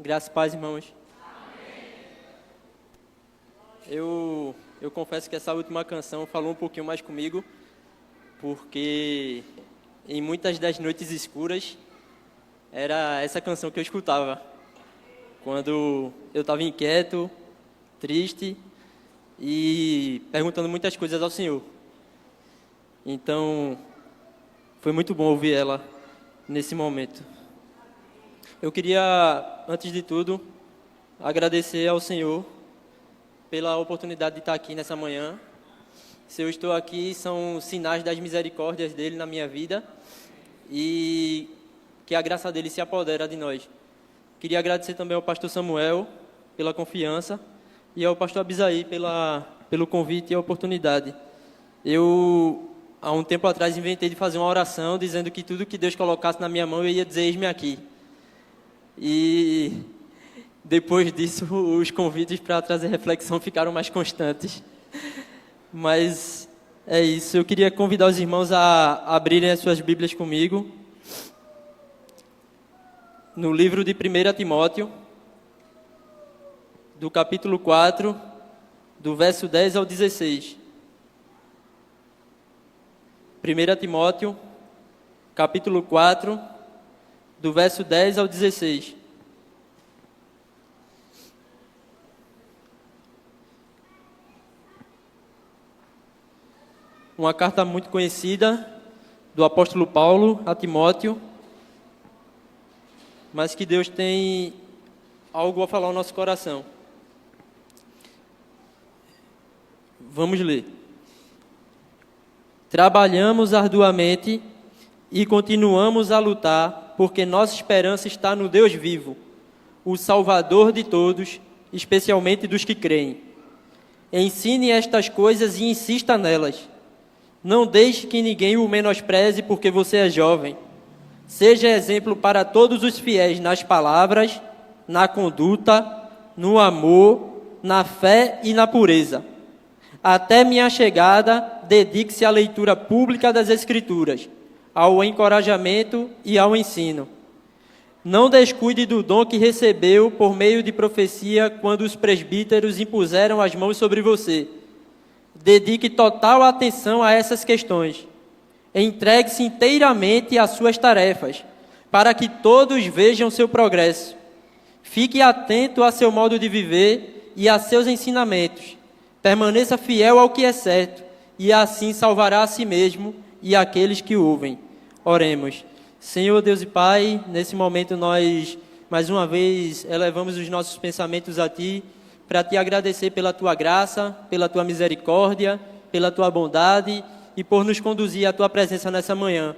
Graças e paz, irmãos. Eu confesso que essa última canção falou um pouquinho mais comigo, porque em muitas das noites escuras era essa canção que eu escutava. Quando eu estava inquieto, triste e perguntando muitas coisas ao Senhor. Então, foi muito bom ouvir ela nesse momento. Eu queria, antes de tudo, agradecer ao Senhor pela oportunidade de estar aqui nessa manhã. Se eu estou aqui, são sinais das misericórdias dele na minha vida e que a graça dele se apodera de nós. Queria agradecer também ao pastor Samuel pela confiança e ao pastor Abisaí pelo convite e a oportunidade. Eu, há um tempo atrás, inventei de fazer uma oração dizendo que tudo que Deus colocasse na minha mão, eu ia dizer, eis-me aqui. E depois disso, os convites para trazer reflexão ficaram mais constantes. Mas é isso, eu queria convidar os irmãos a abrirem as suas Bíblias comigo. No livro de 1 Timóteo, do capítulo 4, do verso 10 ao 16. 1 Timóteo, capítulo 4, do verso 10 ao 16. Uma carta muito conhecida do apóstolo Paulo a Timóteo, mas que Deus tem algo a falar ao nosso coração. Vamos ler. Trabalhamos arduamente e continuamos a lutar, porque nossa esperança está no Deus vivo, o Salvador de todos, especialmente dos que creem. Ensine estas coisas e insista nelas. Não deixe que ninguém o menospreze porque você é jovem. Seja exemplo para todos os fiéis nas palavras, na conduta, no amor, na fé e na pureza. Até minha chegada, dedique-se à leitura pública das Escrituras, ao encorajamento e ao ensino. Não descuide do dom que recebeu por meio de profecia quando os presbíteros impuseram as mãos sobre você. Dedique total atenção a essas questões. Entregue-se inteiramente às suas tarefas, para que todos vejam seu progresso. Fique atento a seu modo de viver e a seus ensinamentos. Permaneça fiel ao que é certo, e assim salvará a si mesmo e aqueles que o ouvem. Oremos. Senhor Deus e Pai, nesse momento nós, mais uma vez, elevamos os nossos pensamentos a Ti, para Te agradecer pela Tua graça, pela Tua misericórdia, pela Tua bondade e por nos conduzir à Tua presença nessa manhã.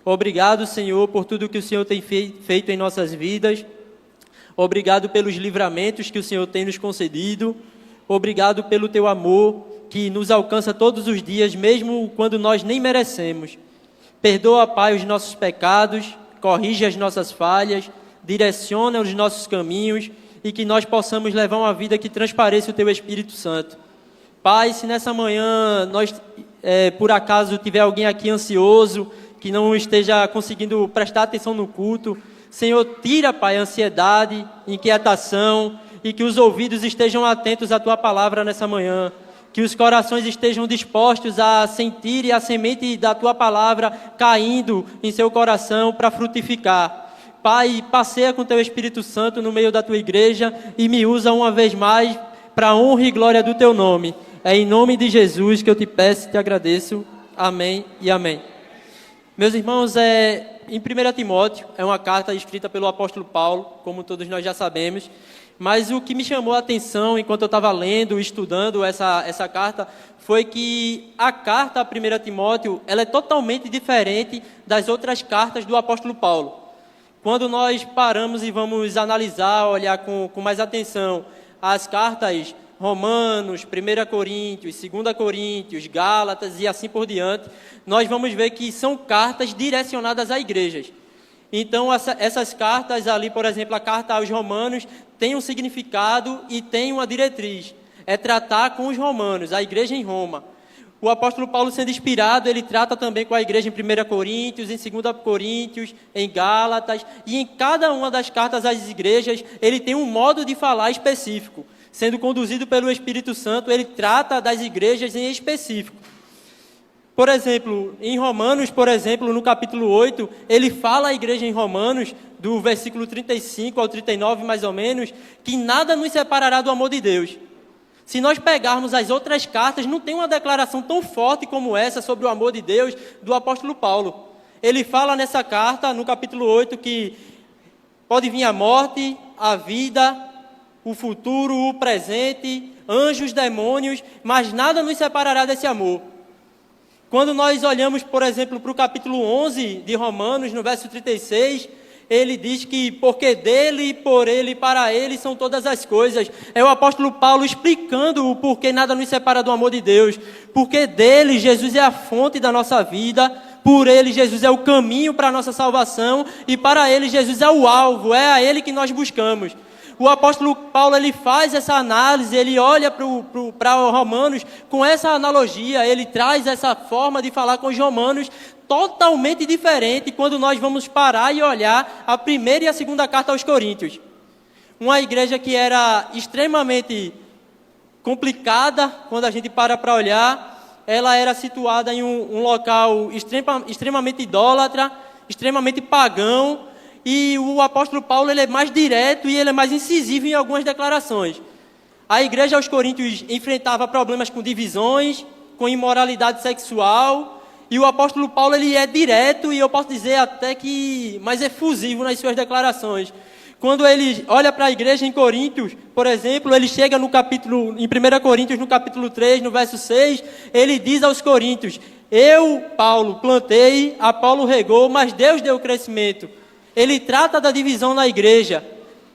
Obrigado, Senhor, por tudo que o Senhor tem feito em nossas vidas. Obrigado pelos livramentos que o Senhor tem nos concedido. Obrigado pelo Teu amor que nos alcança todos os dias, mesmo quando nós nem merecemos. Perdoa, Pai, os nossos pecados, corrige as nossas falhas, direciona os nossos caminhos e que nós possamos levar uma vida que transpareça o Teu Espírito Santo. Pai, se nessa manhã nós, por acaso, tiver alguém aqui ansioso, que não esteja conseguindo prestar atenção no culto, Senhor, tira, Pai, a ansiedade, inquietação, e que os ouvidos estejam atentos à Tua palavra nessa manhã, que os corações estejam dispostos a sentir a semente da Tua palavra caindo em seu coração para frutificar. Pai, passeia com Teu Espírito Santo no meio da Tua igreja e me usa uma vez mais para a honra e glória do Teu nome. É em nome de Jesus que eu Te peço e Te agradeço. Amém e amém. Meus irmãos, em 1 Timóteo, é uma carta escrita pelo apóstolo Paulo, como todos nós já sabemos, mas o que me chamou a atenção enquanto eu estava lendo, estudando essa carta, foi que a carta a 1 Timóteo, ela é totalmente diferente das outras cartas do apóstolo Paulo. Quando nós paramos e vamos analisar, olhar com mais atenção as cartas Romanos, 1 Coríntios, 2 Coríntios, Gálatas e assim por diante, nós vamos ver que são cartas direcionadas a igrejas. Então, essas cartas ali, por exemplo, a carta aos Romanos, tem um significado e tem uma diretriz. É tratar com os romanos, a igreja em Roma. O apóstolo Paulo, sendo inspirado, ele trata também com a igreja em 1 Coríntios, em 2 Coríntios, em Gálatas, e em cada uma das cartas às igrejas, ele tem um modo de falar específico. Sendo conduzido pelo Espírito Santo, ele trata das igrejas em específico. Por exemplo, em Romanos, no capítulo 8, ele fala à igreja em Romanos, do versículo 35 ao 39, mais ou menos, que nada nos separará do amor de Deus. Se nós pegarmos as outras cartas, não tem uma declaração tão forte como essa sobre o amor de Deus do apóstolo Paulo. Ele fala nessa carta, no capítulo 8, que pode vir a morte, a vida, o futuro, o presente, anjos, demônios, mas nada nos separará desse amor. Quando nós olhamos, por exemplo, para o capítulo 11 de Romanos, no verso 36, ele diz que porque dele, por ele e para ele são todas as coisas. É o apóstolo Paulo explicando o porquê nada nos separa do amor de Deus. Porque dele, Jesus é a fonte da nossa vida, por ele, Jesus é o caminho para a nossa salvação, e para ele, Jesus é o alvo, é a ele que nós buscamos. O apóstolo Paulo, ele faz essa análise, ele olha para os romanos com essa analogia, ele traz essa forma de falar com os romanos totalmente diferente quando nós vamos parar e olhar a primeira e a segunda carta aos Coríntios. Uma igreja que era extremamente complicada, quando a gente para olhar, ela era situada em um local extremamente idólatra, extremamente pagão, e o apóstolo Paulo, ele é mais direto e ele é mais incisivo em algumas declarações. A igreja aos Coríntios enfrentava problemas com divisões, com imoralidade sexual, e o apóstolo Paulo, ele é direto e eu posso dizer até que mais efusivo nas suas declarações. Quando ele olha para a igreja em Coríntios, por exemplo, ele chega em 1 Coríntios, no capítulo 3, no verso 6, ele diz aos Coríntios: eu, Paulo, plantei, Apolo regou, mas Deus deu o crescimento. Ele trata da divisão na igreja.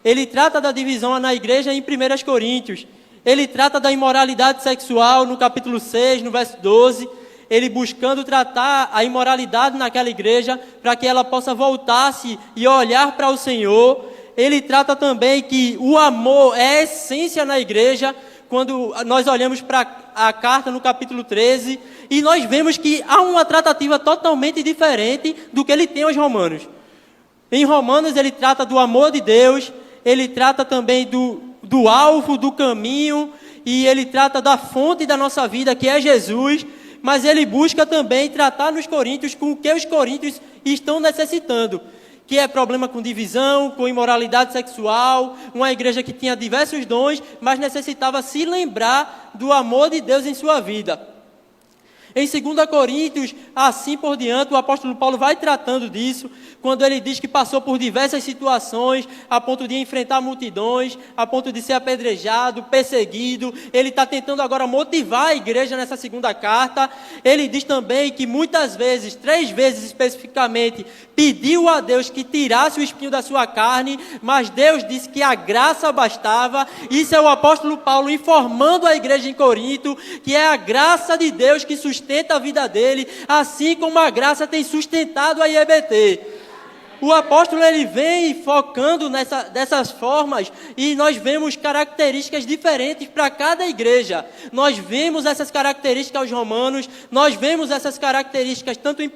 Ele trata da divisão na igreja em 1 Coríntios. Ele trata da imoralidade sexual no capítulo 6, no verso 12. Ele buscando tratar a imoralidade naquela igreja para que ela possa voltar-se e olhar para o Senhor. Ele trata também que o amor é a essência na igreja. Quando nós olhamos para a carta no capítulo 13, e nós vemos que há uma tratativa totalmente diferente do que ele tem aos romanos. Em Romanos ele trata do amor de Deus, ele trata também do alvo, do caminho, e ele trata da fonte da nossa vida, que é Jesus, mas ele busca também tratar nos Coríntios com o que os Coríntios estão necessitando, que é problema com divisão, com imoralidade sexual, uma igreja que tinha diversos dons, mas necessitava se lembrar do amor de Deus em sua vida. Em 2 Coríntios, assim por diante, o apóstolo Paulo vai tratando disso, quando ele diz que passou por diversas situações, a ponto de enfrentar multidões, a ponto de ser apedrejado, perseguido. Ele está tentando agora motivar a igreja nessa segunda carta. Ele diz também que muitas vezes, 3 vezes especificamente, pediu a Deus que tirasse o espinho da sua carne, mas Deus disse que a graça bastava. Isso é o apóstolo Paulo informando a igreja em Corinto, que é a graça de Deus que sustenta a vida dele, assim como a graça tem sustentado a IEBT. O apóstolo, ele vem focando dessas formas, e nós vemos características diferentes para cada igreja. Nós vemos essas características aos romanos, nós vemos essas características tanto em 1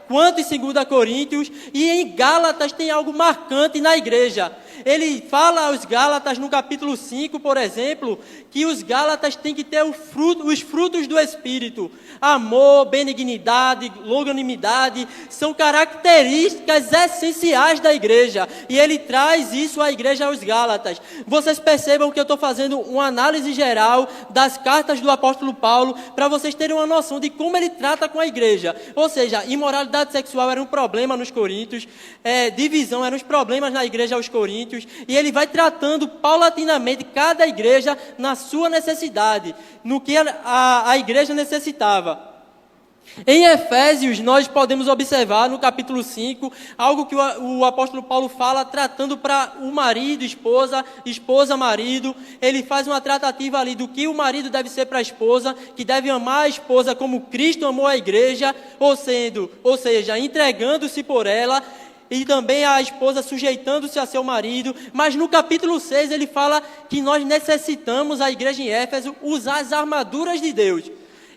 quanto em 2 Coríntios, e em Gálatas tem algo marcante na igreja. Ele fala aos Gálatas no capítulo 5, por exemplo, que os Gálatas têm que ter os frutos do Espírito. Amor, benignidade, longanimidade, são características essenciais da igreja. E ele traz isso à igreja aos Gálatas. Vocês percebam que eu estou fazendo uma análise geral das cartas do apóstolo Paulo, para vocês terem uma noção de como ele trata com a igreja. Ou seja, imoralidade sexual era um problema nos Coríntios, divisão eram os problemas na igreja aos Coríntios, e ele vai tratando paulatinamente cada igreja na sua necessidade, no que a igreja necessitava. Em Efésios, nós podemos observar no capítulo 5, algo que o apóstolo Paulo fala, tratando para o marido, esposa, esposa, marido. Ele faz uma tratativa ali do que o marido deve ser para a esposa, que deve amar a esposa como Cristo amou a igreja, ou seja, entregando-se por ela, e também a esposa sujeitando-se a seu marido. Mas no capítulo 6 ele fala que nós necessitamos, a igreja em Éfeso, usar as armaduras de Deus.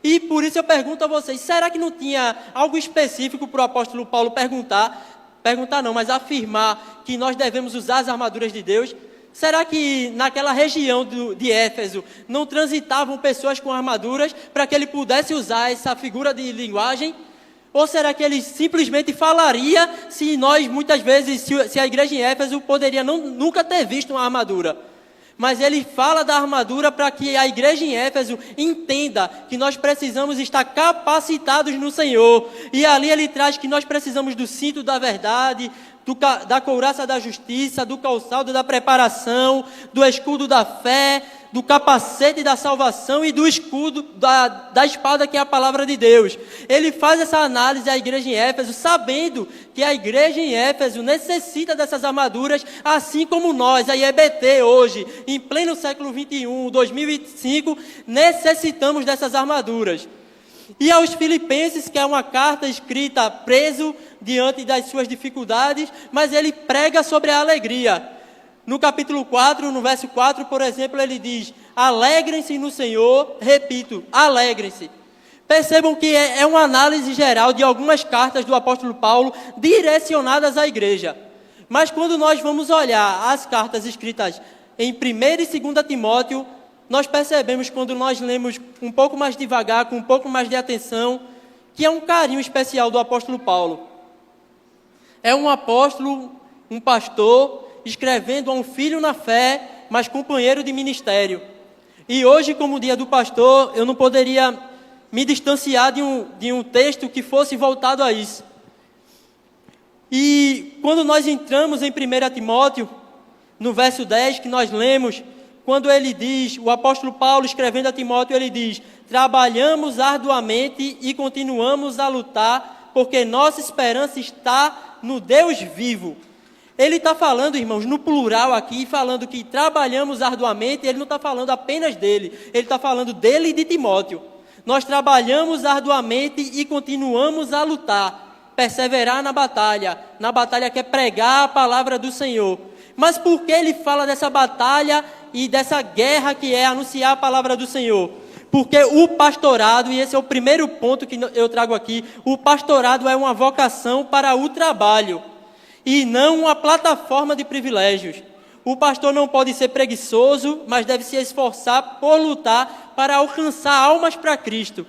E por isso eu pergunto a vocês, será que não tinha algo específico para o apóstolo Paulo perguntar não, mas afirmar que nós devemos usar as armaduras de Deus? Será que naquela região de Éfeso não transitavam pessoas com armaduras para que ele pudesse usar essa figura de linguagem? Ou será que ele simplesmente falaria se nós, muitas vezes, se a igreja em Éfeso poderia nunca ter visto uma armadura? Mas ele fala da armadura para que a igreja em Éfeso entenda que nós precisamos estar capacitados no Senhor. E ali ele traz que nós precisamos do cinto da verdade, da couraça da justiça, do calçado da preparação, do escudo da fé, do capacete da salvação e do escudo da espada, que é a palavra de Deus. Ele faz essa análise à igreja em Éfeso, sabendo que a igreja em Éfeso necessita dessas armaduras, assim como nós, a IEBT hoje, em pleno século 21, 2025, necessitamos dessas armaduras. E aos Filipenses, que é uma carta escrita preso diante das suas dificuldades, mas ele prega sobre a alegria. No capítulo 4, no verso 4, por exemplo, ele diz: alegrem-se no Senhor, repito, alegrem-se. Percebam que é uma análise geral de algumas cartas do apóstolo Paulo direcionadas à igreja. Mas quando nós vamos olhar as cartas escritas em 1ª e 2ª Timóteo, nós percebemos, quando nós lemos um pouco mais devagar, com um pouco mais de atenção, que é um carinho especial do apóstolo Paulo. É um apóstolo, um pastor, escrevendo a um filho na fé, mas companheiro de ministério. E hoje, como dia do pastor, eu não poderia me distanciar de um texto que fosse voltado a isso. E quando nós entramos em 1 Timóteo, no verso 10, que nós lemos, quando ele diz, o apóstolo Paulo escrevendo a Timóteo, ele diz: trabalhamos arduamente e continuamos a lutar, porque nossa esperança está no Deus vivo. Ele está falando, irmãos, no plural aqui, falando que trabalhamos arduamente. Ele não está falando apenas dele, ele está falando dele e de Timóteo. Nós trabalhamos arduamente e continuamos a lutar, perseverar na batalha que é pregar a palavra do Senhor. Mas por que ele fala dessa batalha e dessa guerra que é anunciar a palavra do Senhor? Porque o pastorado, e esse é o primeiro ponto que eu trago aqui, o pastorado é uma vocação para o trabalho e não uma plataforma de privilégios. O pastor não pode ser preguiçoso, mas deve se esforçar por lutar para alcançar almas para Cristo.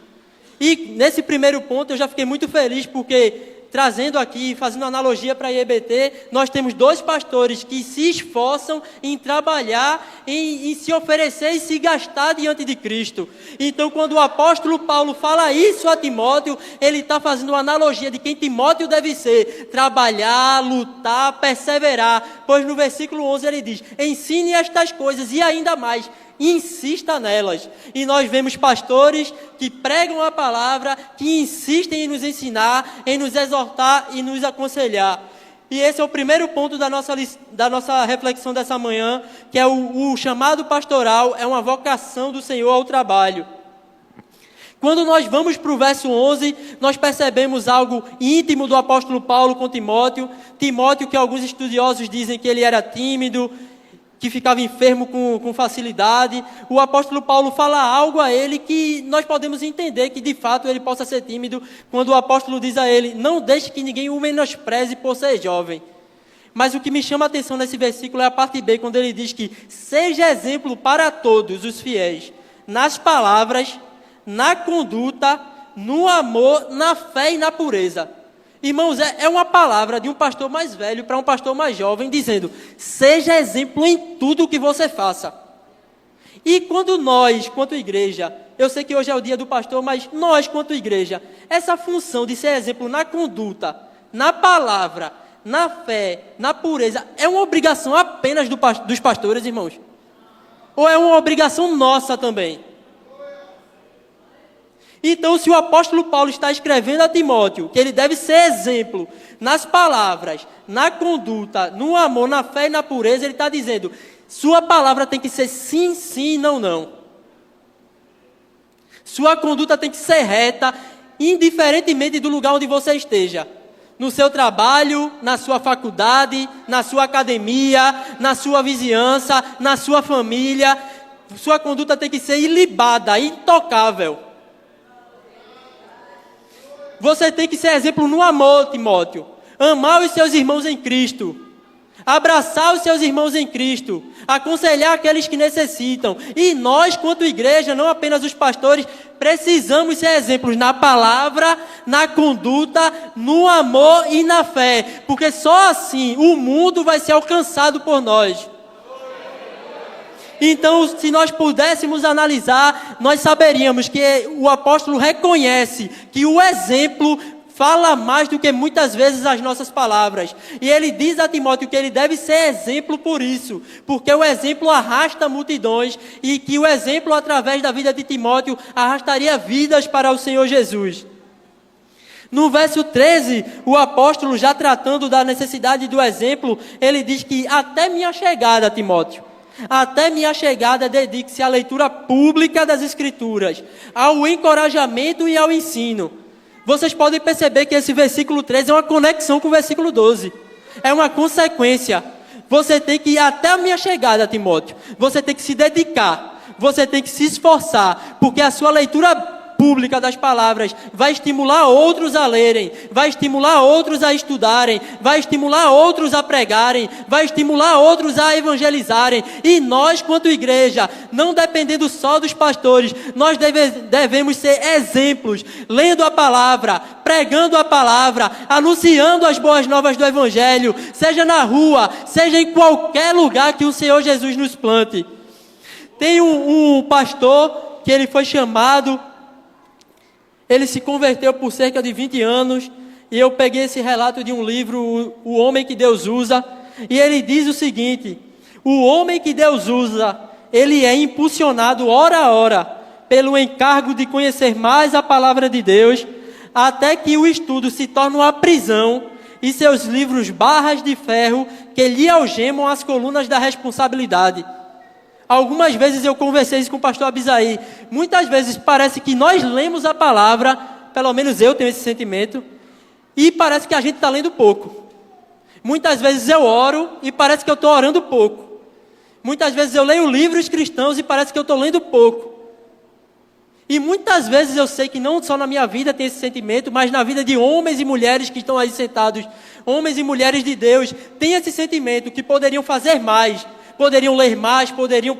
E nesse primeiro ponto eu já fiquei muito feliz, porque trazendo aqui, fazendo analogia para a IEBT, nós temos 2 pastores que se esforçam em trabalhar, em se oferecer e se gastar diante de Cristo. Então, quando o apóstolo Paulo fala isso a Timóteo, ele está fazendo uma analogia de quem Timóteo deve ser: trabalhar, lutar, perseverar. Pois no versículo 11 ele diz: ensine estas coisas e ainda mais, insista nelas. E nós vemos pastores que pregam a palavra, que insistem em nos ensinar, em nos exortar e nos aconselhar. E esse é o primeiro ponto da nossa reflexão dessa manhã, que é o chamado pastoral, é uma vocação do Senhor ao trabalho. Quando nós vamos para o verso 11, nós percebemos algo íntimo do apóstolo Paulo com Timóteo. Timóteo, que alguns estudiosos dizem que ele era tímido, que ficava enfermo com facilidade. O apóstolo Paulo fala algo a ele que nós podemos entender que de fato ele possa ser tímido, quando o apóstolo diz a ele: não deixe que ninguém o menospreze por ser jovem. Mas o que me chama a atenção nesse versículo é a parte B, quando ele diz que seja exemplo para todos os fiéis, nas palavras, na conduta, no amor, na fé e na pureza. Irmãos, é uma palavra de um pastor mais velho para um pastor mais jovem, dizendo: seja exemplo em tudo o que você faça. E quando nós, quanto igreja, eu sei que hoje é o dia do pastor, mas nós, quanto igreja, essa função de ser exemplo na conduta, na palavra, na fé, na pureza, é uma obrigação apenas dos pastores, irmãos? Ou é uma obrigação nossa também? Então, se o apóstolo Paulo está escrevendo a Timóteo que ele deve ser exemplo nas palavras, na conduta, no amor, na fé e na pureza, ele está dizendo: sua palavra tem que ser sim, sim, não, não. Sua conduta tem que ser reta, indiferentemente do lugar onde você esteja. No seu trabalho, na sua faculdade, na sua academia, na sua vizinhança, na sua família. Sua conduta tem que ser ilibada, intocável. Você tem que ser exemplo no amor, Timóteo. Amar os seus irmãos em Cristo. Abraçar os seus irmãos em Cristo. Aconselhar aqueles que necessitam. E nós, quanto igreja, não apenas os pastores, precisamos ser exemplos na palavra, na conduta, no amor e na fé. Porque só assim o mundo vai ser alcançado por nós. Então, se nós pudéssemos analisar, nós saberíamos que o apóstolo reconhece que o exemplo fala mais do que muitas vezes as nossas palavras. E ele diz a Timóteo que ele deve ser exemplo por isso, porque o exemplo arrasta multidões e que o exemplo, através da vida de Timóteo, arrastaria vidas para o Senhor Jesus. No verso 13, o apóstolo, já tratando da necessidade do exemplo, ele diz que até minha chegada, Timóteo, até minha chegada, dedique-se à leitura pública das Escrituras, ao encorajamento e ao ensino. Vocês podem perceber que esse versículo 13 é uma conexão com o versículo 12. É uma consequência. Você tem que ir até a minha chegada, Timóteo. Você tem que se dedicar. Você tem que se esforçar. Porque a sua leitura pública das palavras vai estimular outros a lerem, vai estimular outros a estudarem, vai estimular outros a pregarem, vai estimular outros a evangelizarem. E nós, quanto igreja, não dependendo só dos pastores, nós devemos ser exemplos, lendo a palavra, pregando a palavra, anunciando as boas novas do evangelho, seja na rua, seja em qualquer lugar que o Senhor Jesus nos plante. Tem um pastor que ele foi chamado. Ele se converteu por cerca de 20 anos, e eu peguei esse relato de um livro, O Homem que Deus Usa, e ele diz o seguinte: o homem que Deus usa, ele é impulsionado hora a hora, pelo encargo de conhecer mais a palavra de Deus, até que o estudo se torne uma prisão, e seus livros barras de ferro que lhe algemam as colunas da responsabilidade. Algumas vezes eu conversei isso com o pastor Abisaí. Muitas vezes parece que nós lemos a palavra, pelo menos eu tenho esse sentimento, e parece que a gente está lendo pouco. Muitas vezes eu oro e parece que eu estou orando pouco. Muitas vezes eu leio livros cristãos e parece que eu estou lendo pouco. E muitas vezes eu sei que não só na minha vida tem esse sentimento, mas na vida de homens e mulheres que estão aí sentados, homens e mulheres de Deus, tem esse sentimento que poderiam fazer mais, poderiam ler mais, poderiam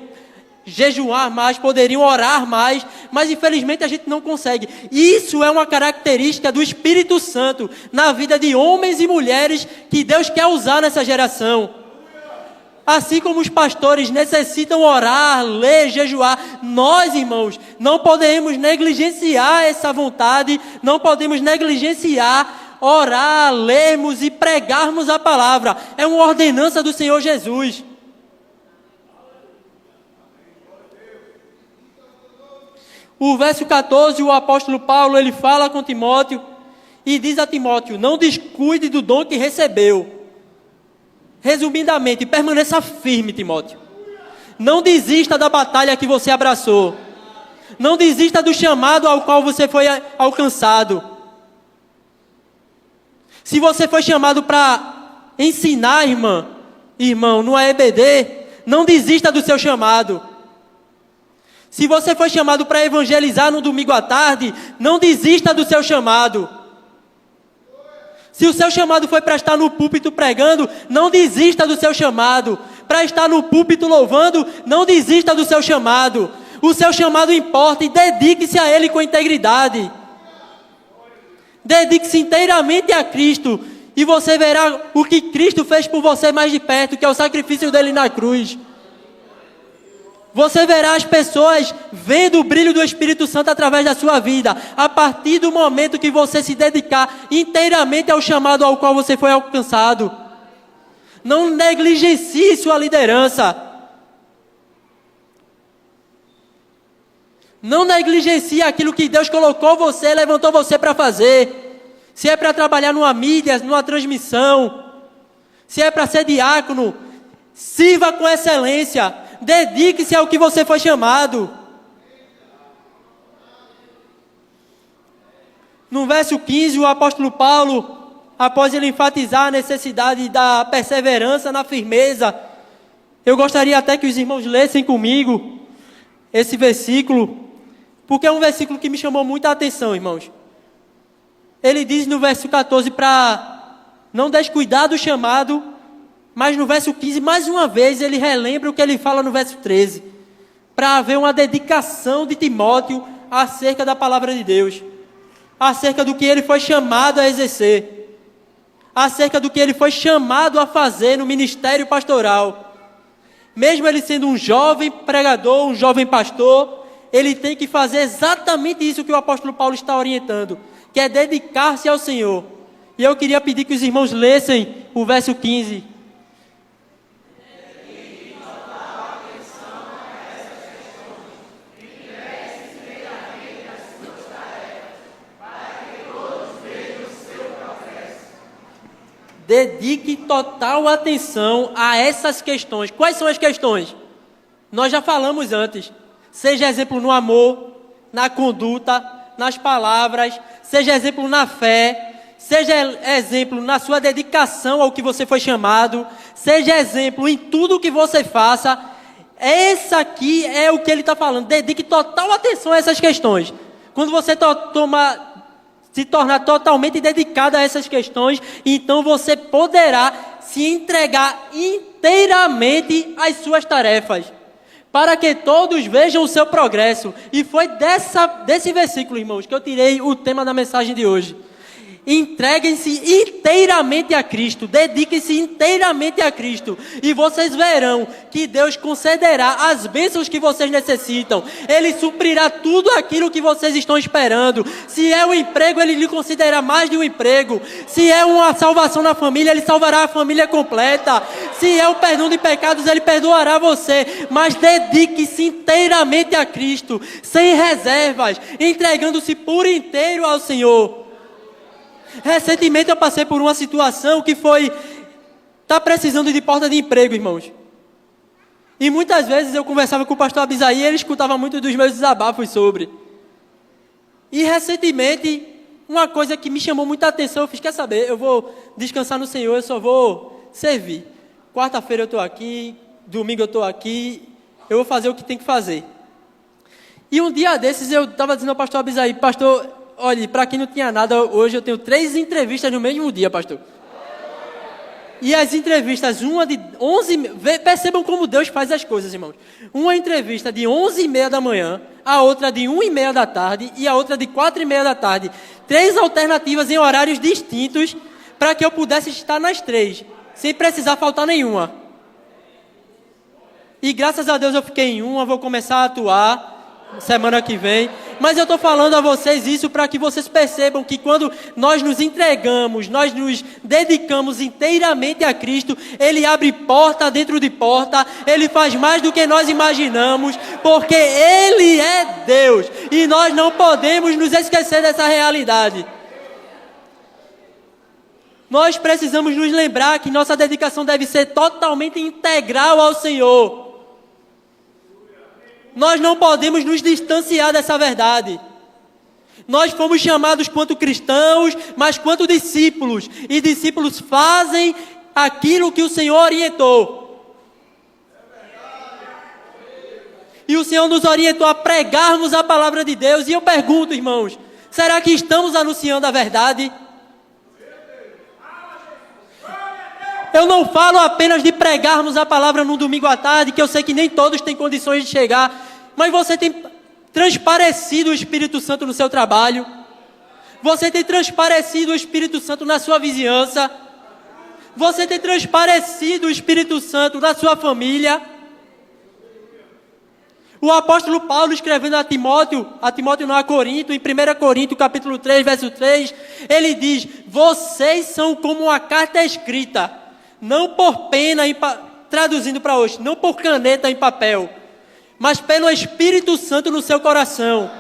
jejuar mais, poderiam orar mais, mas infelizmente a gente não consegue. Isso é uma característica do Espírito Santo na vida de homens e mulheres que Deus quer usar nessa geração. Assim como os pastores necessitam orar, ler, jejuar, nós, irmãos, não podemos negligenciar essa vontade, não podemos negligenciar orar, lermos e pregarmos a palavra. É uma ordenança do Senhor Jesus. O verso 14, o apóstolo Paulo, ele fala com Timóteo e diz a Timóteo: não descuide do dom que recebeu. Resumidamente, permaneça firme, Timóteo. Não desista da batalha que você abraçou. Não desista do chamado ao qual você foi alcançado. Se você foi chamado para ensinar, irmão, no EBD, não desista do seu chamado. Se você foi chamado para evangelizar no domingo à tarde, não desista do seu chamado. Se o seu chamado foi para estar no púlpito pregando, não desista do seu chamado. Para estar no púlpito louvando, não desista do seu chamado. O seu chamado importa e dedique-se a ele com integridade. Dedique-se inteiramente a Cristo e você verá o que Cristo fez por você mais de perto, que é o sacrifício dele na cruz. Você verá as pessoas vendo o brilho do Espírito Santo através da sua vida, a partir do momento que você se dedicar inteiramente ao chamado ao qual você foi alcançado. Não negligencie sua liderança. Não negligencie aquilo que Deus colocou você, levantou você para fazer. Se é para trabalhar numa mídia, numa transmissão, se é para ser diácono, sirva com excelência. Dedique-se ao que você foi chamado. No verso 15, o apóstolo Paulo, após ele enfatizar a necessidade da perseverança na firmeza, eu gostaria até que os irmãos lessem comigo esse versículo, porque é um versículo que me chamou muita atenção, irmãos. Ele diz no verso 14 para não descuidar do chamado, mas no verso 15, mais uma vez, ele relembra o que ele fala no verso 13, para haver uma dedicação de Timóteo acerca da palavra de Deus, acerca do que ele foi chamado a exercer, acerca do que ele foi chamado a fazer no ministério pastoral. Mesmo ele sendo um jovem pregador, um jovem pastor, ele tem que fazer exatamente isso que o apóstolo Paulo está orientando, que é dedicar-se ao Senhor. E eu queria pedir que os irmãos lessem o verso 15. Dedique total atenção a essas questões. Quais são as questões? Nós já falamos antes. Seja exemplo no amor, na conduta, nas palavras, seja exemplo na fé, seja exemplo na sua dedicação ao que você foi chamado, seja exemplo em tudo o que você faça. Essa aqui é o que ele está falando. Dedique total atenção a essas questões. Quando você se tornar totalmente dedicado a essas questões, então você poderá se entregar inteiramente às suas tarefas, para que todos vejam o seu progresso. E foi desse versículo, irmãos, que eu tirei o tema da mensagem de hoje. Entreguem-se inteiramente a Cristo, dediquem-se inteiramente a Cristo, e vocês verão que Deus concederá as bênçãos que vocês necessitam. Ele suprirá tudo aquilo que vocês estão esperando. Se é um emprego, Ele lhe concederá mais de um emprego. Se é uma salvação na família, Ele salvará a família completa. Se é o perdão de pecados, Ele perdoará você. Mas dedique-se inteiramente a Cristo, sem reservas, entregando-se por inteiro ao Senhor. Recentemente eu passei por uma situação que foi... Está precisando de porta de emprego, irmãos. E muitas vezes eu conversava com o pastor Abisaí e ele escutava muito dos meus desabafos sobre. E recentemente, uma coisa que me chamou muita atenção, eu fiz, quer saber, eu vou descansar no Senhor, eu só vou servir. Quarta-feira eu estou aqui, domingo eu estou aqui, eu vou fazer o que tem que fazer. E um dia desses eu estava dizendo ao pastor Abisaí, pastor... Olha, para quem não tinha nada, hoje eu tenho 3 entrevistas no mesmo dia, pastor. E as entrevistas, uma de 11... Percebam como Deus faz as coisas, irmãos. Uma entrevista de 11h30 da manhã, a outra de 1h30 da tarde e a outra de 4h30 da tarde. 3 alternativas em horários distintos para que eu pudesse estar nas 3, sem precisar faltar nenhuma. E graças a Deus eu fiquei em uma, vou começar a atuar semana que vem. Mas eu estou falando a vocês isso para que vocês percebam que quando nós nos entregamos, nós nos dedicamos inteiramente a Cristo, Ele abre porta dentro de porta, Ele faz mais do que nós imaginamos, porque Ele é Deus e nós não podemos nos esquecer dessa realidade. Nós precisamos nos lembrar que nossa dedicação deve ser totalmente integral ao Senhor. Nós não podemos nos distanciar dessa verdade. Nós fomos chamados quanto cristãos, mas quanto discípulos. E discípulos fazem aquilo que o Senhor orientou. E o Senhor nos orientou a pregarmos a palavra de Deus. E eu pergunto, irmãos, será que estamos anunciando a verdade? Eu não falo apenas de pregarmos a palavra no domingo à tarde, que eu sei que nem todos têm condições de chegar, mas você tem transparecido o Espírito Santo no seu trabalho, você tem transparecido o Espírito Santo na sua vizinhança, você tem transparecido o Espírito Santo na sua família. O apóstolo Paulo, escrevendo a Timóteo não, a Corinto, em 1 Coríntios capítulo 3, verso 3, ele diz, vocês são como uma carta escrita, não por pena, traduzindo para hoje, não por caneta em papel, mas pelo Espírito Santo no seu coração.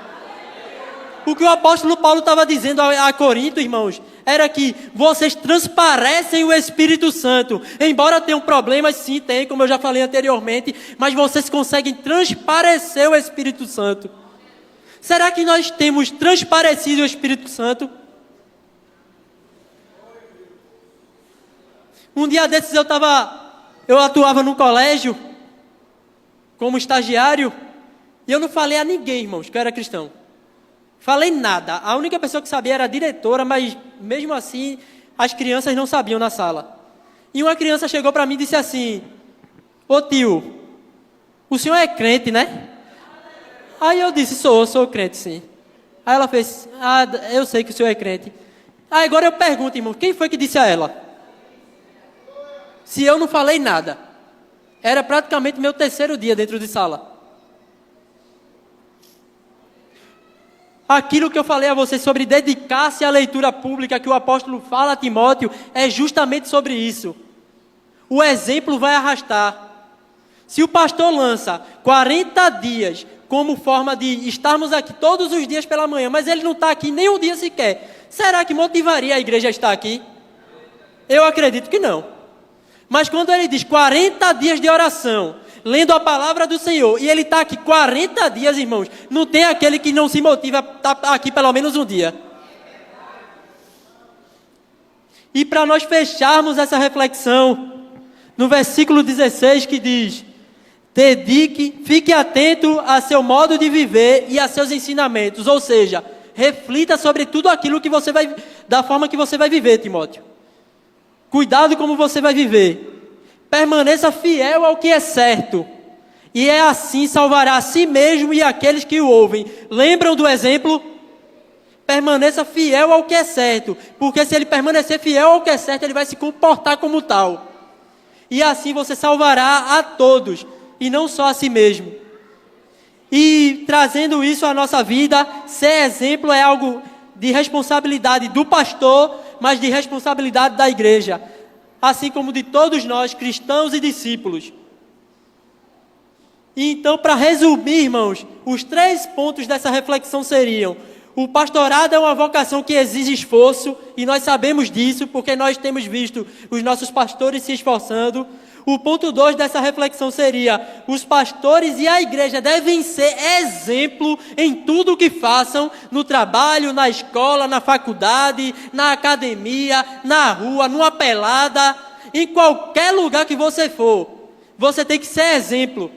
O que o apóstolo Paulo estava dizendo a Corinto, irmãos, era que vocês transparecem o Espírito Santo. Embora tenham problemas, sim, tem, como eu já falei anteriormente, mas vocês conseguem transparecer o Espírito Santo. Será que nós temos transparecido o Espírito Santo? Um dia desses eu atuava num colégio como estagiário e eu não falei a ninguém, irmãos, que eu era cristão. Falei nada. A única pessoa que sabia era a diretora, mas mesmo assim as crianças não sabiam na sala. E uma criança chegou para mim e disse assim: ô tio, o senhor é crente, né? Aí eu disse: sou crente, sim. Aí ela fez: eu sei que o senhor é crente. Aí agora eu pergunto, irmão, quem foi que disse a ela? Se eu não falei nada. Era praticamente meu terceiro dia dentro de sala. Aquilo que eu falei a vocês sobre dedicar-se à leitura pública que o apóstolo fala a Timóteo é justamente sobre isso. O exemplo vai arrastar. Se o pastor lança 40 dias como forma de estarmos aqui todos os dias pela manhã, mas ele não está aqui nem um dia sequer, será que motivaria a igreja a estar aqui? Eu acredito que não. Mas quando ele diz 40 dias de oração, lendo a palavra do Senhor, e ele está aqui 40 dias, irmãos, não tem aquele que não se motiva a estar aqui pelo menos um dia. E para nós fecharmos essa reflexão, no versículo 16 que diz: fique atento a seu modo de viver e a seus ensinamentos. Ou seja, reflita sobre tudo aquilo que você vai, da forma que você vai viver, Timóteo. Cuidado como você vai viver. Permaneça fiel ao que é certo. E é assim salvará a si mesmo e aqueles que o ouvem. Lembram do exemplo? Permaneça fiel ao que é certo. Porque se ele permanecer fiel ao que é certo, ele vai se comportar como tal. E assim você salvará a todos, e não só a si mesmo. E trazendo isso à nossa vida, ser exemplo é algo de responsabilidade do pastor, mas de responsabilidade da igreja, assim como de todos nós, cristãos e discípulos. E então, para resumir, irmãos, os 3 pontos dessa reflexão seriam: o pastorado é uma vocação que exige esforço, e nós sabemos disso, porque nós temos visto os nossos pastores se esforçando. O ponto 2 dessa reflexão seria: os pastores e a igreja devem ser exemplo em tudo o que façam, no trabalho, na escola, na faculdade, na academia, na rua, numa pelada, em qualquer lugar que você for. Você tem que ser exemplo.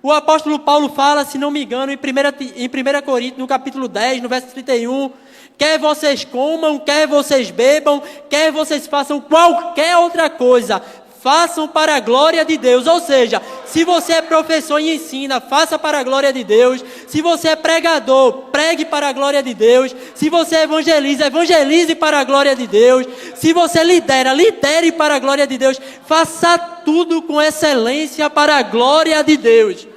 O apóstolo Paulo fala, se não me engano, em 1 Coríntios, no capítulo 10, no verso 31, quer vocês comam, quer vocês bebam, quer vocês façam qualquer outra coisa, façam para a glória de Deus. Ou seja, se você é professor e ensina, faça para a glória de Deus. Se você é pregador, pregue para a glória de Deus. Se você evangeliza, evangelize para a glória de Deus. Se você lidera, lidere para a glória de Deus. Faça tudo com excelência para a glória de Deus.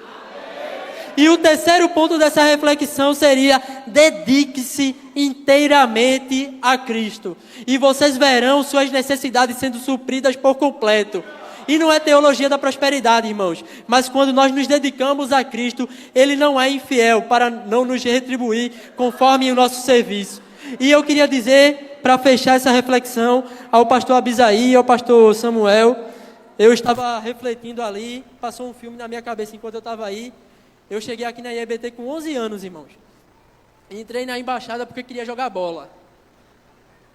E o terceiro ponto dessa reflexão seria: dedique-se inteiramente a Cristo. E vocês verão suas necessidades sendo supridas por completo. E não é teologia da prosperidade, irmãos. Mas quando nós nos dedicamos a Cristo, Ele não é infiel para não nos retribuir conforme o nosso serviço. E eu queria dizer, para fechar essa reflexão, ao pastor Abisaí e ao pastor Samuel, eu estava refletindo ali, passou um filme na minha cabeça enquanto eu estava aí. Eu cheguei aqui na IEBT com 11 anos, irmãos. Entrei na embaixada porque queria jogar bola.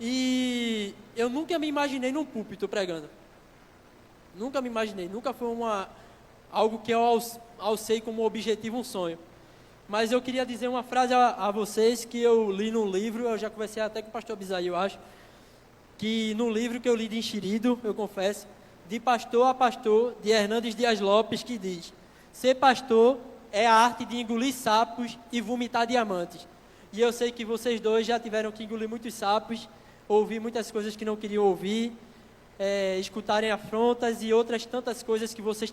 E eu nunca me imaginei num púlpito pregando. Nunca me imaginei. Nunca foi algo que eu alcei como objetivo, um sonho. Mas eu queria dizer uma frase a vocês que eu li num livro. Eu já conversei até com o pastor Abisaí, eu acho. Que no livro que eu li de enxerido, eu confesso, De Pastor a Pastor, de Hernandes Dias Lopes, que diz: ser pastor é a arte de engolir sapos e vomitar diamantes. E eu sei que vocês dois já tiveram que engolir muitos sapos, ouvir muitas coisas que não queriam ouvir, escutarem afrontas e outras tantas coisas que vocês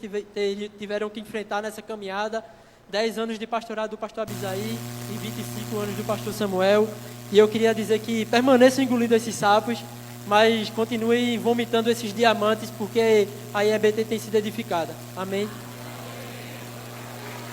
tiveram que enfrentar nessa caminhada. 10 anos de pastorado do pastor Abisaí e 25 anos do pastor Samuel. E eu queria dizer que permaneçam engolindo esses sapos, mas continuem vomitando esses diamantes, porque a IEBT tem sido edificada. Amém?